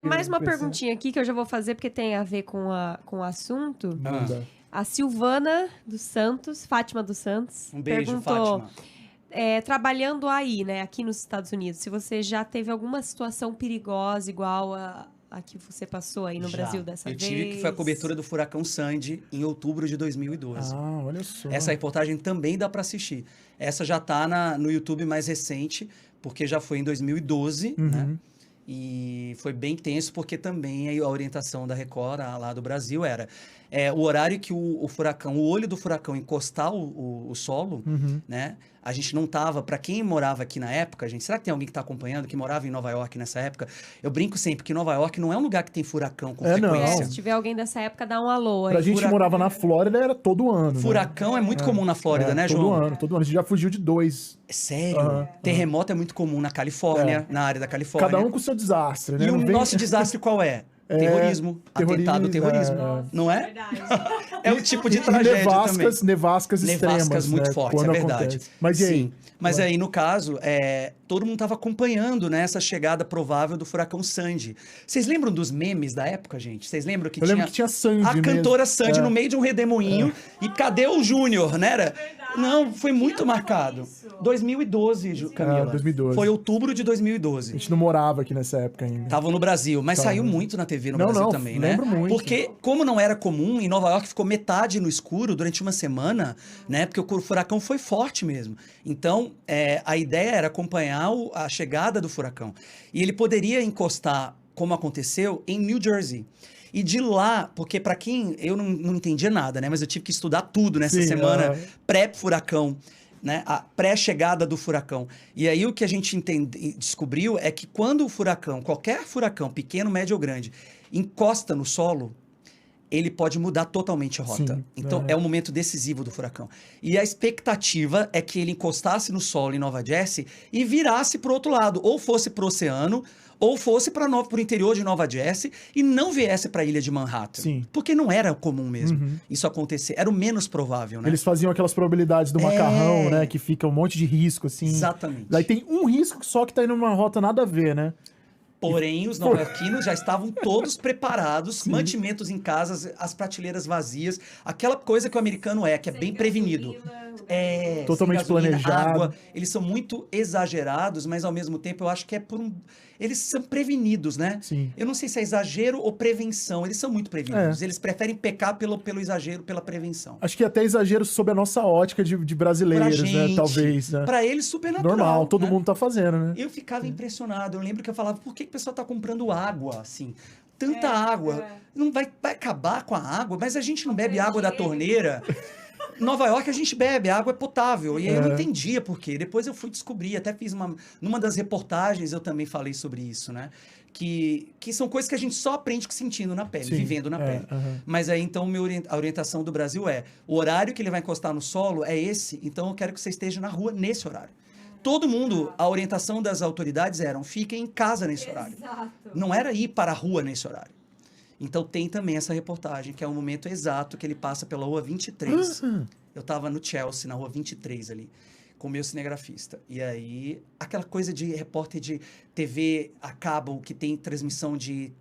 Mais uma perguntinha aqui que eu já vou fazer porque tem a ver com o assunto. Manda. A Silvana dos Santos, Fátima dos Santos, Um beijo, perguntou, Fátima. trabalhando aí, né, aqui nos Estados Unidos, se você já teve alguma situação perigosa igual a que você passou aí no Já. Brasil dessa Eu vez? tive, que foi a cobertura do furacão Sandy em outubro de 2012. Ah, olha só. Essa reportagem também dá para assistir. Essa já tá no YouTube mais recente, porque já foi em 2012, né? E foi bem tenso, porque também a orientação da Record, lá do Brasil, era o horário que o furacão, o olho do furacão encostar o solo, né? A gente não tava, para quem morava aqui na época, gente, será que tem alguém que tá acompanhando, que morava em Nova York nessa época? Eu brinco sempre que Nova York não é um lugar que tem furacão com frequência. Se tiver alguém dessa época, dá um alô aí. Pra gente que morava na Flórida, era todo ano. Furacão é muito comum na Flórida, né, todo João? Todo ano. A gente já fugiu de 2. Sério? Terremoto é muito comum na Califórnia, na área da Califórnia. Cada um com o seu desastre, né? E o Não vem- nosso desastre qual é? Terrorismo. Atentado terrorismo. Não é? É um tipo de E tragédia também. nevascas extremas. Nevascas muito né? fortes, Quando é verdade. acontece. Mas e aí? Sim. Mas aí, no caso, todo mundo estava acompanhando, né, essa chegada provável do furacão Sandy. Vocês lembram dos memes da época, gente? Vocês lembram que Eu lembro que tinha Sandy a mesmo. cantora Sandy no meio de um redemoinho e cadê o Júnior, né? Não, foi muito marcado. 2012, Camila. 2012. Foi outubro de 2012. A gente não morava aqui nessa época ainda. Estavam no Brasil, mas saiu muito na TV no Brasil também, né? Lembro muito. Porque, como não era comum, em Nova York ficou metade no escuro durante uma semana, né? Porque o furacão foi forte mesmo. Então, a ideia era acompanhar a chegada do furacão. E ele poderia encostar, como aconteceu, em New Jersey. E de lá, porque para quem... Eu não entendia nada, né? Mas eu tive que estudar tudo nessa semana pré-furacão, né? A pré-chegada do furacão. E aí o que a gente descobriu é que quando o furacão, qualquer furacão, pequeno, médio ou grande, encosta no solo, ele pode mudar totalmente a rota. Sim, então, é o momento decisivo do furacão. E a expectativa é que ele encostasse no solo em Nova Jersey e virasse para o outro lado, ou fosse para o oceano, ou fosse para o interior de Nova Jersey e não viesse para a ilha de Manhattan. Sim. Porque não era comum mesmo isso acontecer. Era o menos provável, né? Eles faziam aquelas probabilidades do macarrão, né? Que fica um monte de risco, assim. Exatamente. Daí tem um risco só que tá indo numa rota nada a ver, né? Porém, os nova-iorquinos já estavam todos preparados, mantimentos em casa, as prateleiras vazias, aquela coisa que o americano que é bem prevenido. Totalmente sem gasolina, planejado. água. Eles são muito exagerados, mas ao mesmo tempo eu acho que eles são prevenidos, né? Sim. Eu não sei se é exagero ou prevenção. Eles são muito prevenidos. Eles preferem pecar pelo exagero, pela prevenção. Acho que até exagero sob a nossa ótica de brasileiros, Pra né? gente, Talvez, né? Pra eles, super natural. Normal, todo né? mundo tá fazendo, né? Eu ficava impressionado. Eu lembro que eu falava, por que o pessoal tá comprando água, assim? Tanta água. Não vai acabar com a água? Mas a gente não bebe água da torneira. Nova York a gente bebe, a água é potável. E aí eu não entendia por quê. Depois eu fui descobrir, até fiz numa das reportagens eu também falei sobre isso, né? Que são coisas que a gente só aprende sentindo na pele, vivendo na pele. Mas aí, então, a orientação do Brasil o horário que ele vai encostar no solo é esse, então eu quero que você esteja na rua nesse horário. Todo mundo, a orientação das autoridades fiquem em casa nesse horário. Não era ir para a rua nesse horário. Então tem também essa reportagem, que é o momento exato que ele passa pela Rua 23. Eu estava no Chelsea, na Rua 23 ali, com o meu cinegrafista. E aí, aquela coisa de repórter de TV a cabo, que tem transmissão de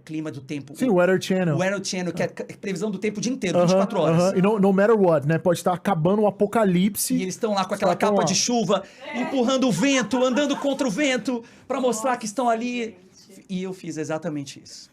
clima do tempo. Sim, o Weather Channel. O Weather Channel, que é previsão do tempo o dia inteiro, 24 horas. E no matter what, né? Pode estar acabando o apocalipse. E eles estão lá com aquela capa de chuva, empurrando o vento, andando contra o vento, para mostrar que estão ali. E eu fiz exatamente isso.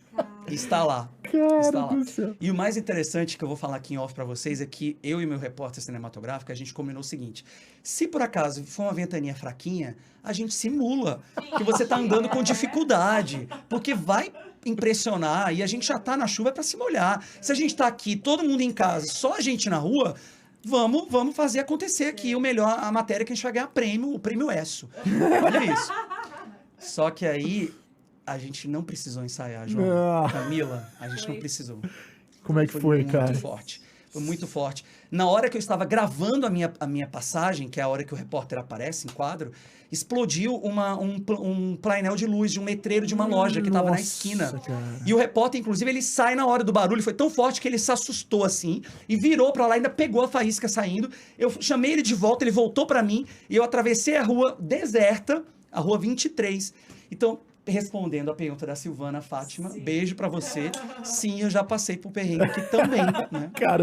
Está lá. Está lá. E o mais interessante que eu vou falar aqui em off para vocês é que eu e meu repórter cinematográfico, a gente combinou o seguinte: se por acaso for uma ventania fraquinha, a gente simula que você está andando com dificuldade, porque vai impressionar e a gente já está na chuva para se molhar. Se a gente está aqui, todo mundo em casa, só a gente na rua, vamos fazer acontecer aqui a matéria que a gente vai ganhar o prêmio ESSO. Olha isso. Só que aí a gente não precisou ensaiar, João. Camila, a gente não precisou. Como é que foi, cara? Foi muito forte. Foi muito forte. Na hora que eu estava gravando a minha passagem, que é a hora que o repórter aparece em quadro, explodiu um painel de luz de um letreiro de uma loja que estava na esquina. Cara. E o repórter, inclusive, ele sai na hora do barulho. Foi tão forte que ele se assustou assim e virou para lá, ainda pegou a faísca saindo. Eu chamei ele de volta, ele voltou para mim e eu atravessei a rua deserta, a Rua 23. Então, respondendo a pergunta da Silvana Fátima, beijo pra você. Sim, eu já passei por perrengue aqui também, né? Cara,